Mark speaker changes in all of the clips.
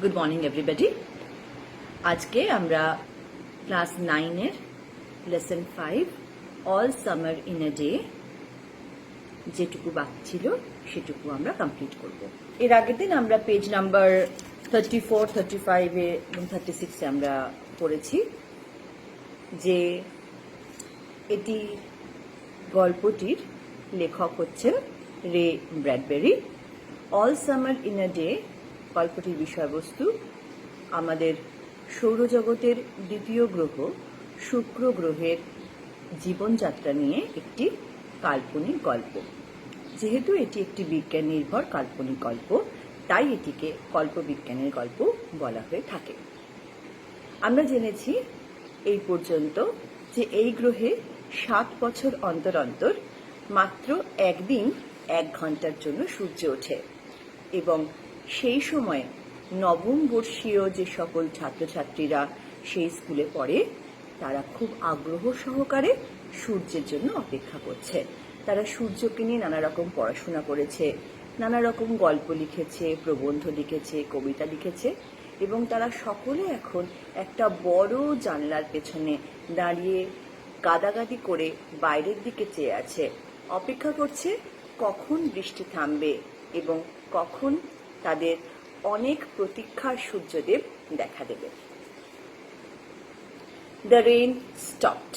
Speaker 1: Good morning everybody. আজকে আমরা class 9-এর lesson 5 all summer in a day যেটুকু বাকি ছিল সেটুকু আমরা কমপ্লিট করব। এর আগের দিন আমরা পেজ নাম্বার 34, 35 এবং 36-এ আমরা পড়েছি যে এটি গল্পটির লেখক হচ্ছেন Ray Bradbury. All summer in a day গল্পটির বিষয়বস্তু আমাদের সৌরজগতের দ্বিতীয় গ্রহ শুক্র গ্রহের জীবনযাত্রা নিয়ে একটি কাল্পনিক গল্প। যেহেতু এটি একটি বিজ্ঞান নির্ভর কাল্পনিক গল্প, তাই এটিকে কল্পবিজ্ঞানের গল্প বলা হয়ে থাকে। আমরা জেনেছি এই পর্যন্ত যে এই গ্রহে 7 বছর অন্তর অন্তর মাত্র একদিন 1 ঘন্টার জন্য সূর্য ওঠে এবং সেই সময় নবম বর্ষীয় যে সকল ছাত্রছাত্রীরা সেই স্কুলে পড়ে তারা খুব আগ্রহ সহকারে সূর্যের জন্য অপেক্ষা করছে। তারা সূর্যকে নিয়ে নানা রকম পড়াশোনা করেছে, নানা রকম গল্প লিখেছে, প্রবন্ধ লিখেছে, কবিতা লিখেছে এবং তারা সকলে এখন একটা বড় জানলার পেছনে দাঁড়িয়ে গাদাগাদি করে বাইরের দিকে চেয়ে আছে, অপেক্ষা করছে কখন বৃষ্টি থামবে এবং কখন তাদের অনেক প্রতীক্ষার সূর্যদেব দেখা দেবে। The rain stopped.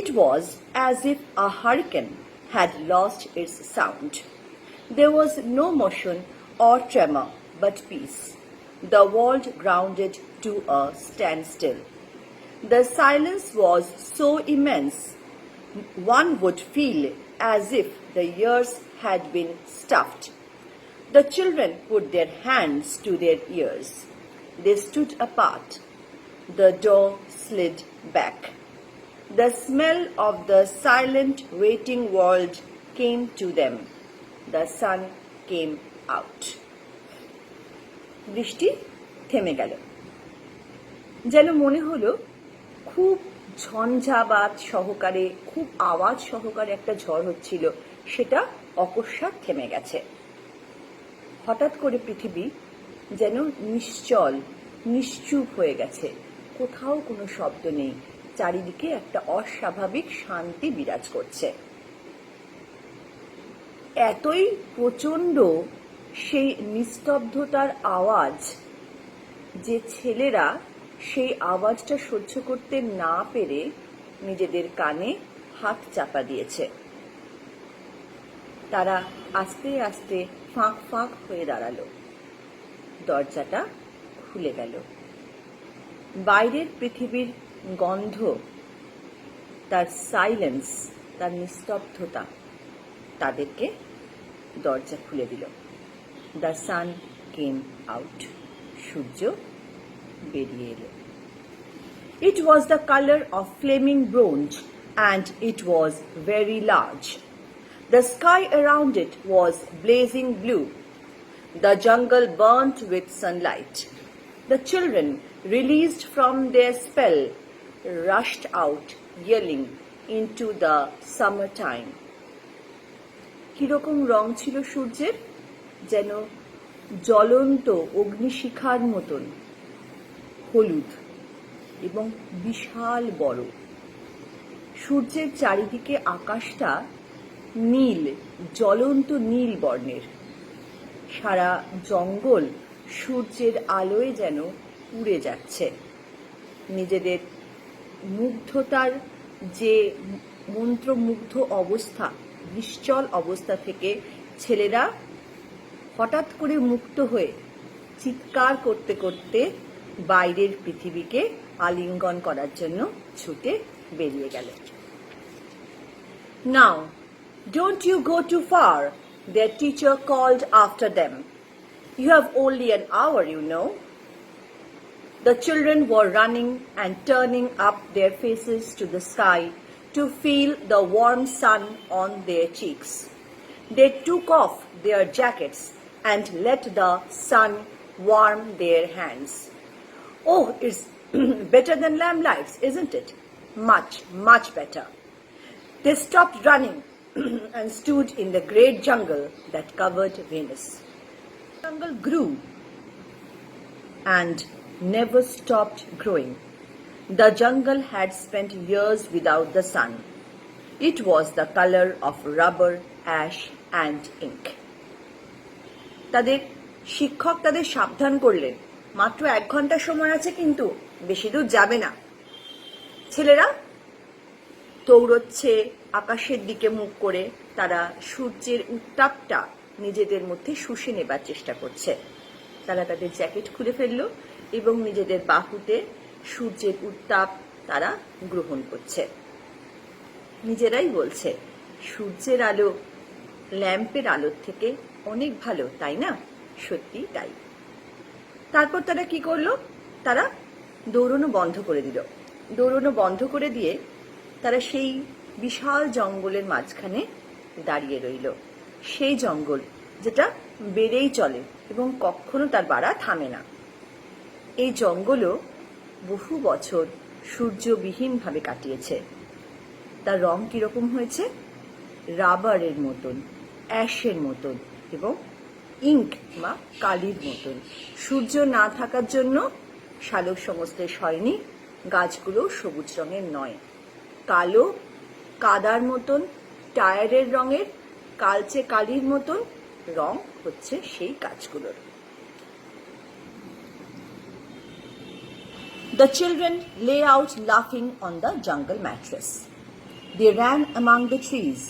Speaker 1: It was as if a hurricane had lost its sound. There was no motion or tremor but peace. The world grounded to a standstill. The silence was so immense, one would feel as if the years had been stuffed. The children put their hands to their ears. They stood apart. The door slid back. The smell of the silent waiting world came to them. The sun came out. বৃষ্টি থেমে গেল। যেন মনে হলো খুব ঝঞ্ঝাবাত সহকারে, খুব আওয়াজ সহকারে একটা ঝড় হচ্ছিল, সেটা অকস্মাৎ থেমে গেছে। হঠাৎ করে পৃথিবী যেন নিশ্চল, নিশ্চুপ হয়ে গেছে, কোথাও কোনো শব্দ নেই, চারিদিকে একটা অস্বাভাবিক শান্তি বিরাজ করছে। এতই প্রচন্ড সেই নিস্তব্ধতার আওয়াজ যে ছেলেরা সেই আওয়াজটা সহ্য করতে না পেরে নিজেদের কানে হাত চাপা দিয়েছে। তারা আস্তে আস্তে ফাঁক ফাঁক হয়ে দাঁড়ালো। দরজাটা খুলে গেল। বাইরের পৃথিবীর গন্ধ, তার সাইলেন্স, তার নিস্তব্ধতা তাদেরকে দরজা খুলে দিল। The sun came out. সূর্য বেরিয়ে এলো। It was the colour of flaming bronze and it was very large. The sky around it was blazing blue. The jungle burnt with sunlight. The children, released from their spell, rushed out, yelling, into the summertime. কিরকম রং ছিল সূর্যের? যেন জ্বলন্ত অগ্নিশিখার মতন হলুদ এবং বিশাল বড়। সূর্যের চারিদিকে আকাশটা নীল, জ্বলন্ত নীল বর্ণের। সারা জঙ্গল সূর্যের আলোয় যেন উড়ে যাচ্ছে। নিজেদের মুগ্ধতার যে মন্ত্রমুগ্ধ অবস্থা, নিশ্চল অবস্থা থেকে ছেলেরা হঠাৎ করে মুক্ত হয়ে চিৎকার করতে করতে বাইরের পৃথিবীকে আলিঙ্গন করার জন্য ছুটে বেরিয়ে গেল। Now, don't you go too far, their teacher called after them. You have only an hour, you know. The children were running and turning up their faces to the sky to feel the warm sun on their cheeks. They took off their jackets and let the sun warm their hands. Oh, it's better than lamplights, isn't it? Much, much better. They stopped running and stood in the great jungle that covered Venus. The jungle grew and never stopped growing. The jungle had spent years without the sun. It was the color of rubber, ash and ink. তাদের শিক্ষক তাদের সাবধান করলেন, মাত্র 1 ঘন্টা সময় আছে, কিন্তু বেশি দূর যাবে না। ছেলেরা দৌড়চ্ছে আকাশের দিকে মুখ করে, তারা সূর্যের উত্তাপটা নিজেদের মধ্যে শুষে নেবার চেষ্টা করছে। তারা তাদের জ্যাকেট খুলে ফেললো এবং নিজেদের বাহুতে সূর্যের উত্তাপ তারা গ্রহণ করছে। নিজেরাই বলছে, সূর্যের আলো ল্যাম্পের আলোর থেকে অনেক ভালো, তাই না? সত্যি তাই। তারপর তারা কি করলো? তারা দৌড়ানো বন্ধ করে দিল। দৌড়ানো বন্ধ করে দিয়ে তারা সেই বিশাল জঙ্গলের মাঝখানে দাঁড়িয়ে রইল। সেই জঙ্গল যেটা বেড়েই চলে এবং কখনো তার বাড়া থামে না। এই জঙ্গলও বহু বছর সূর্যবিহীনভাবে কাটিয়েছে। তার রং কিরকম হয়েছে? রাবারের মতন, অ্যাশের মতন এবং ইঙ্ক বা কালির মতন। সূর্য না থাকার জন্য শালক সংশ্লেষ হয়নি, গাছগুলো সবুজ রঙের নয়, কালো কাদার মতন, টায়ারের রঙের কালচে কালির মতন রং হচ্ছে সেই গাছগুলোর। The children lay out laughing on the jungle mattress. They ran among the trees.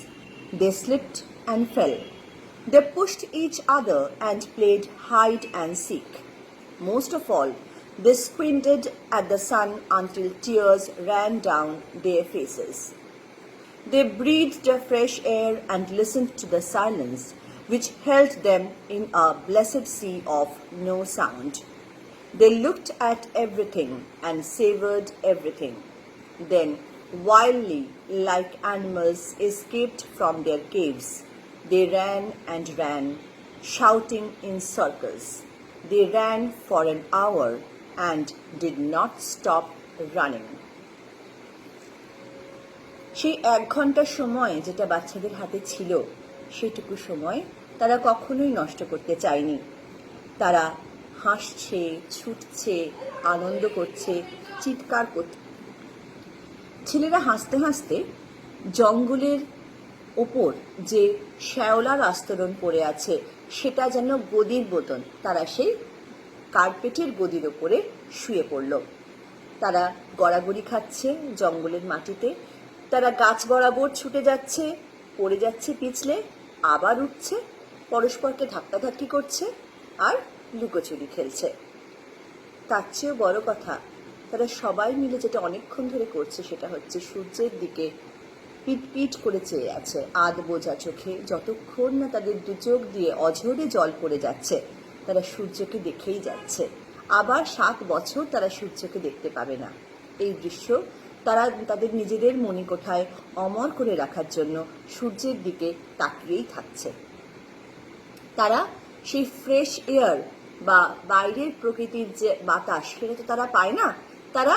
Speaker 1: They slipped and fell. They pushed each other and played hide and seek. Most of all, they squinted at the sun until tears ran down their faces. They breathed the fresh air and listened to the silence which held them in a blessed sea of no sound. They looked at everything and savored everything. Then, wildly, like animals escaped from their caves, they ran and ran, shouting in circles. They ran for an hour and did not stop running. সেই 1 ঘন্টা সময় যেটা বাচ্চাদের হাতে ছিল, সেটুকু সময় তারা কখনোই নষ্ট করতে চায়নি। তারা হাসছে, ছুটছে, আনন্দ করছে, চিৎকার করছে। ছেলেরা হাসতে হাসতে জঙ্গলের ওপর যে শ্যাওলার আস্তরণ পড়ে আছে, সেটা যেন গদির মতন, তারা সেই কার্পেটের গদির ওপরে শুয়ে পড়ল। তারা গড়াগড়ি খাচ্ছে জঙ্গলের মাটিতে। তারা গাছ বরাবর ছুটে যাচ্ছে, পড়ে যাচ্ছে পিছলে, আবার উঠছে, পরস্পরকে ধাক্কাধাক্কি করছে আর লুকোচুরি খেলছে। তার চেয়েও বড় কথা, তারা সবাই মিলে যেটা অনেকক্ষণ ধরে করছে সেটা হচ্ছে সূর্যের দিকে পিট পিট করে চেয়ে আছে আধ বোঝা চোখে। যতক্ষণ না তাদের দু চোখ দিয়ে অঝরে জল পড়ে যাচ্ছে, তারা সূর্যকে দেখেই যাচ্ছে। আবার 7 বছর তারা সূর্যকে দেখতে পাবে না। এই দৃশ্য তারা তাদের নিজেদের মণিকোঠায় অমর করে রাখার জন্য সূর্যের দিকে তাকিয়েই থাকছে। তারা সেই ফ্রেশ এয়ার বা বাইরের প্রকৃতির যে বাতাস, সেটা তো তারা পায় না। তারা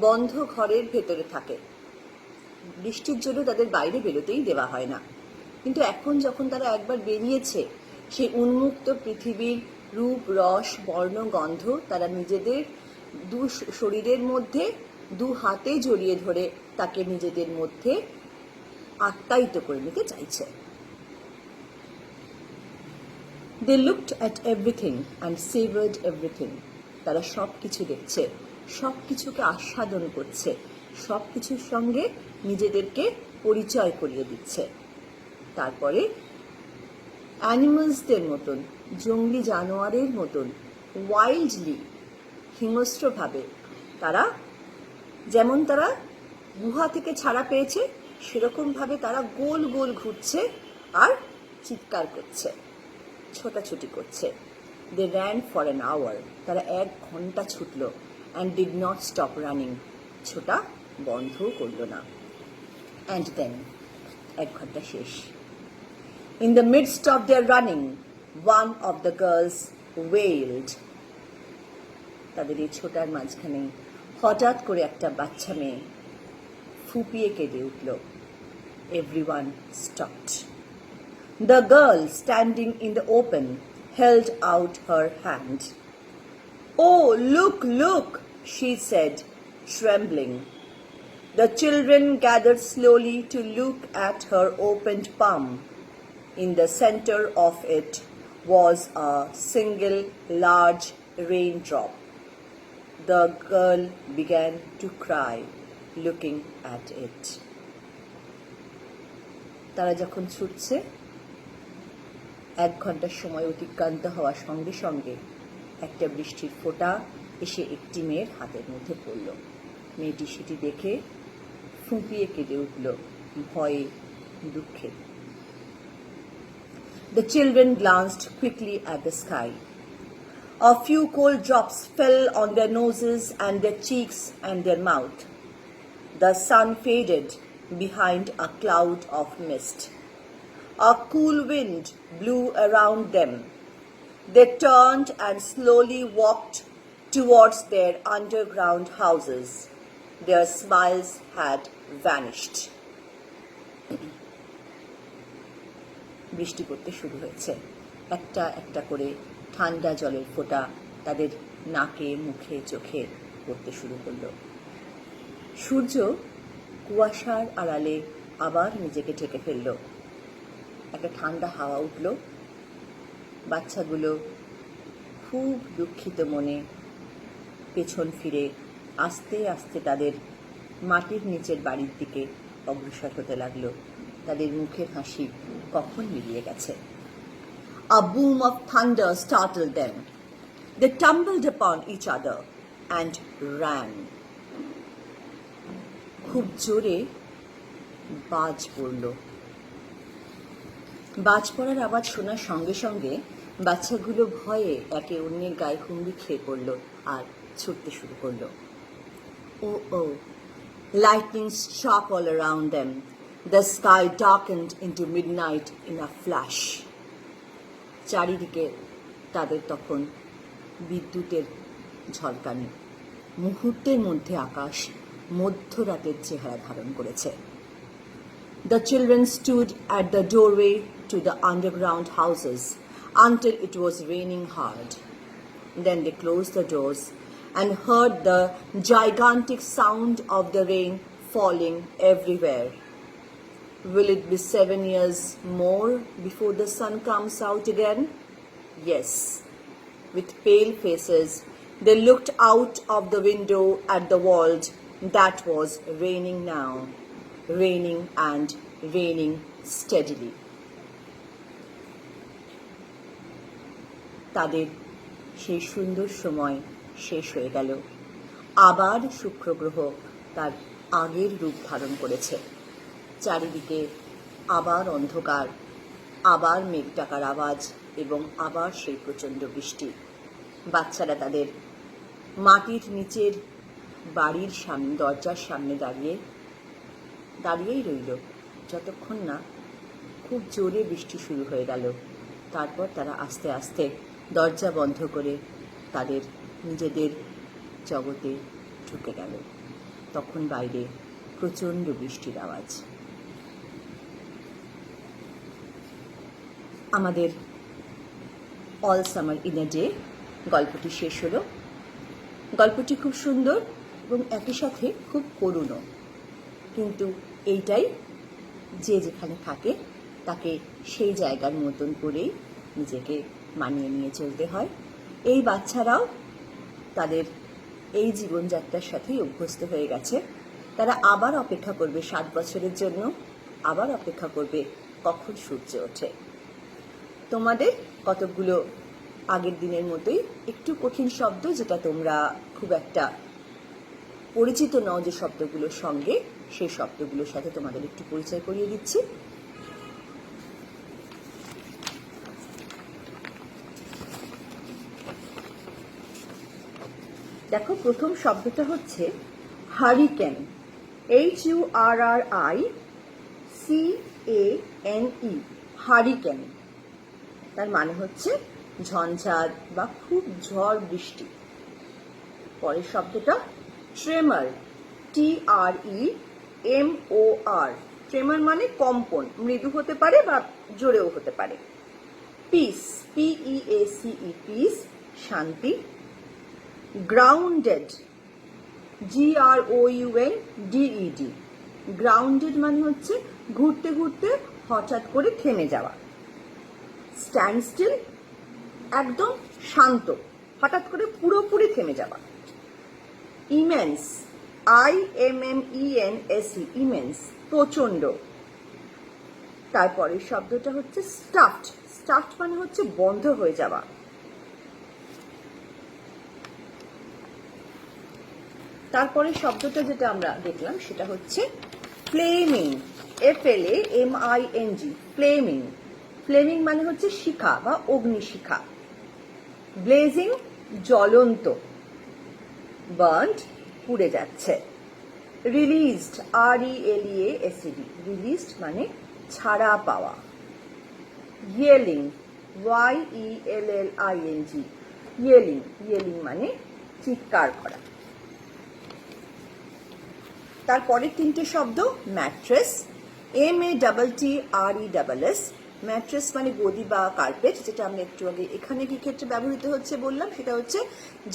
Speaker 1: বন্ধ ঘরের ভেতরে থাকে, বৃষ্টির জন্য তাদের বাইরে বেরোতেই দেওয়া হয় না। কিন্তু এখন যখন তারা একবার বেরিয়েছে, সেই উন্মুক্ত পৃথিবীর রূপ, রস, বর্ণ, গন্ধ তারা নিজেদের দু শরীরের মধ্যে, 2 হাতে জড়িয়ে ধরে তাকে নিজেদের মধ্যে আত্মায়িত করে নিতে চাইছে। They looked at everything and savored everything. তারা সব কিছু দেখছে, সব কিছুকে আস্বাদন করছে, সব কিছুর সঙ্গে নিজেদেরকে পরিচয় করিয়ে দিচ্ছে। তারপরে অ্যানিমালসদের মতন, জঙ্গলি জানোয়ারের মতন, ওয়াইল্ডলি, হিংস্রভাবে তারা, যেমন তারা গুহা থেকে ছাড়া পেয়েছে, সেরকমভাবে তারা গোল গোল ঘুরছে আর চিৎকার করছে, ছোটাছুটি করছে। They ran for an hour. তারা 1 ঘন্টা ছুটল and did not stop running. ছোটা বন্ধও করল না। And then 1 ঘন্টা শেষ। In the midst of their running, one of the girls wailed. তাদের এই ছোটার মাঝখানে হঠাৎ করে একটা বাচ্চা মেয়ে ফুপিয়ে কেঁদে উঠল। Everyone stopped. The girl, standing in the open, held out her hand. Oh, look, look, she said, trembling. The children gathered slowly to look at her opened palm. In the center of it was a single large raindrop. The girl began to cry, looking at it. তারা যখন ছুটছে, 1 ঘন্টার সময় অতিক্রান্ত হওয়ার সঙ্গে সঙ্গে একটা বৃষ্টির ফোঁটা এসে একটি মেয়ের হাতের মধ্যে পড়ল। মেয়েটি সেটি দেখে ফুঁপিয়ে কেঁদে উঠল, ভয়ে, দুঃখে। The children glanced quickly at the sky. A few cold drops fell on their noses and their cheeks and their mouth. The sun faded behind a cloud of mist. A cool wind blew around them. They turned and slowly walked towards their underground houses. Their smiles had vanished. বৃষ্টি পড়তে শুরু হয়েছে। একটা একটা করে ঠান্ডা জলের ফোঁটা তাদের নাকে, মুখে, চোখে পড়তে শুরু করলো। সূর্য কুয়াশার আড়ালে আবার নিজেকে ঢেকে ফেলল। একটা ঠান্ডা হাওয়া উঠল। বাচ্চাগুলো খুব দুঃখিত মনে পেছন ফিরে আস্তে আস্তে তাদের মাটির নিচের বাড়ির দিকে অগ্রসর হতে লাগলো। তাদের মুখের হাসি কখন মিলিয়ে গেছে। A boom of thunder startled them. They tumbled upon each other and ran. খুব জোরে বাজ পড়ল। বাজ পড়ার আওয়াজ শোনার সঙ্গে সঙ্গে বাচ্চাগুলো ভয়ে একে অন্যের গায়ে হুমড়ি খেয়ে পড়ল আর ছুটতে শুরু করল। Oh, lightning struck all around them. The sky darkened into midnight in a flash. চারিদিকে তাদের তখন বিদ্যুতের ঝলকানি। মুহূর্তের মধ্যে আকাশ মধ্যরাতের চেহারা ধারণ করেছে। The children stood at the doorway to the underground houses until it was raining hard. Then they closed the doors and heard the gigantic sound of the rain falling everywhere. Will it be 7 years more before the sun comes out again? Yes. With pale faces, they looked out of the window at the world that was raining now, raining and raining steadily. তাদের সেই সুন্দর সময় শেষ হয়ে গেল। আবার শুক্র গ্রহ তার আগের রূপ ধারণ করেছে। চারিদিকে আবার অন্ধকার, আবার মেঘ ডাকার আওয়াজ এবং আবার সেই প্রচণ্ড বৃষ্টি। বাচ্চারা তাদের মাটির নিচের বাড়ির সামনে, দরজার সামনে দাঁড়িয়েই রইল যতক্ষণ না খুব জোরে বৃষ্টি শুরু হয়ে গেল। তারপর তারা আস্তে আস্তে দরজা বন্ধ করে তাদের নিজেদের জগতে ঢুকে গেল। তখন বাইরে প্রচণ্ড বৃষ্টির আওয়াজ। আমাদের all summer in a day গল্পটি শেষ হলো। গল্পটি খুব সুন্দর এবং একই সাথে খুব করুণও, কিন্তু এইটাই যে যেখানে থাকে তাকে সেই জায়গার মতন করেই নিজেকে মানিয়ে নিয়ে চলতে হয়। এই বাচ্চারাও তাদের এই জীবনযাত্রার সাথেই অভ্যস্ত হয়ে গেছে। তারা আবার অপেক্ষা করবে 7 বছরের জন্য, আবার অপেক্ষা করবে কখন সূর্য ওঠে। তোমাদের কতকগুলো আগের দিনের মতোই একটু কঠিন শব্দ, যেটা তোমরা খুব একটা পরিচিত নও যে শব্দগুলোর সঙ্গে, সেই শব্দগুলোর সাথে তোমাদের একটু পরিচয় করিয়ে দিচ্ছি। দেখো, প্রথম শব্দটা হচ্ছে হারিকেন, HURRICANE, হারিকেন। তার মানে হচ্ছে ঝঞ্ঝার বা খুব ঝড় বৃষ্টি। পরের শব্দটা ট্রেমার, TREMOR, ট্রেমার মানে কম্পন, মৃদু হতে পারে বা জোরেও হতে পারে। পিস, PEACE, পিস, শান্তি। গ্রাউন্ডেড, GROUNDED, গ্রাউন্ডেড মানে হচ্ছে ঘুরতে ঘুরতে হঠাৎ করে থেমে যাওয়া। স্ট্যান্ড স্টিল, একদম শান্ত, হঠাৎ করে পুরোপুরি থেমে যাওয়া। ইমেন্স, IMMENSE, ইমেন্স, প্রচন্ড। তারপরের শব্দটা হচ্ছে স্টাফড, স্টাফড মানে হচ্ছে বন্ধ হয়ে যাওয়া। তারপরে শব্দটা যেটা আমরা দেখলাম সেটা হচ্ছে ফ্লেমিং, FLAMING, ফ্লেমিং। ফ্লেমিং মানে হচ্ছে শিখা বা অগ্নিশিখা। ব্লেজিং, জ্বলন্ত। বার্নড, পুড়ে যাচ্ছে। রিলিজড, RELEASED, রিলিজড মানে ছাড়া পাওয়া। ইয়েলিং, YELLING, ইয়েলিং, ইয়েলিং মানে চিৎকার করা। তারপরে তিনটে শব্দ ম্যাট্রেস, MATTRESS, ম্যাট্রেস মানে গদি বা কার্পেট, যেটা আমরা একটু আগে এখানে কি ক্ষেত্রে ব্যবহৃত হচ্ছে বললাম, সেটা হচ্ছে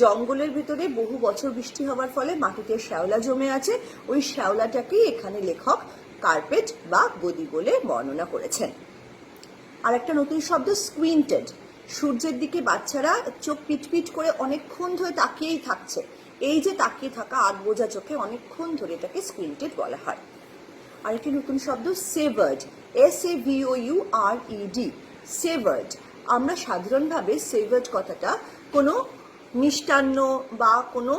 Speaker 1: জঙ্গলের ভিতরে বহু বছর বৃষ্টি হওয়ার ফলে মাটিতে শ্যাওলা জমে আছে, ওই শ্যাওলাটাকেই এখানে লেখক কার্পেট বা গদি বলে বর্ণনা করেছেন। আর একটা নতুন শব্দ স্কুইন্টেড, সূর্যের দিকে বাচ্চারা চোখ পিটপিট করে অনেকক্ষণ ধরে তাকিয়েই থাকছে, এই যে তাকিয়ে থাকা আধ বোঝা চোখে অনেকক্ষণ ধরে এটাকে স্কুইন্টেড বলা হয়। আরেকটি নতুন শব্দ সেভার্ড, SAVOURED, সেভার্ড। আমরা সাধারণভাবে সেভার্ড কথাটা কোনো মিষ্টান্ন বা কোনো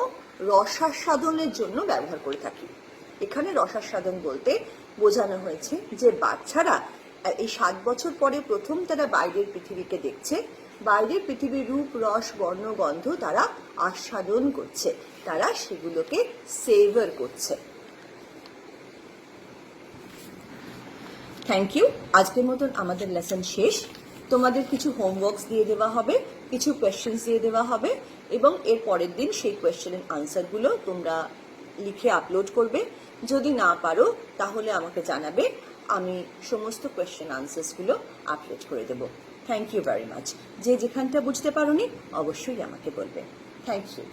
Speaker 1: রসাস্বাদনের জন্য ব্যবহার করে থাকি। এখানে রসাস্বাদন বলতে বোঝানো হয়েছে যে বাচ্চারা এই 7 বছর পরে প্রথম তারা বাইরের পৃথিবীকে দেখছে, বাইরের পৃথিবীর রূপ রস বর্ণ গন্ধ তারা আস্বাদন করছে, তারা সেগুলোকে সেভার করছে। Thank you. আজকের মতন আমাদের লেসন শেষ। তোমাদের কিছু হোমওয়ার্কস দিয়ে দেওয়া হবে, কিছু কোয়েশ্চেন্স দিয়ে দেওয়া হবে এবং এর পরের দিন সেই কোয়েশ্চেনের আনসারগুলো তোমরা লিখে আপলোড করবে। যদি না পারো তাহলে আমাকে জানাবে, আমি সমস্ত কোয়েশ্চেন আনসার্সগুলো আপলোড করে দেবো। Thank you very much. যে যেখানটা বুঝতে পারোনি অবশ্যই আমাকে বলবে। Thank you.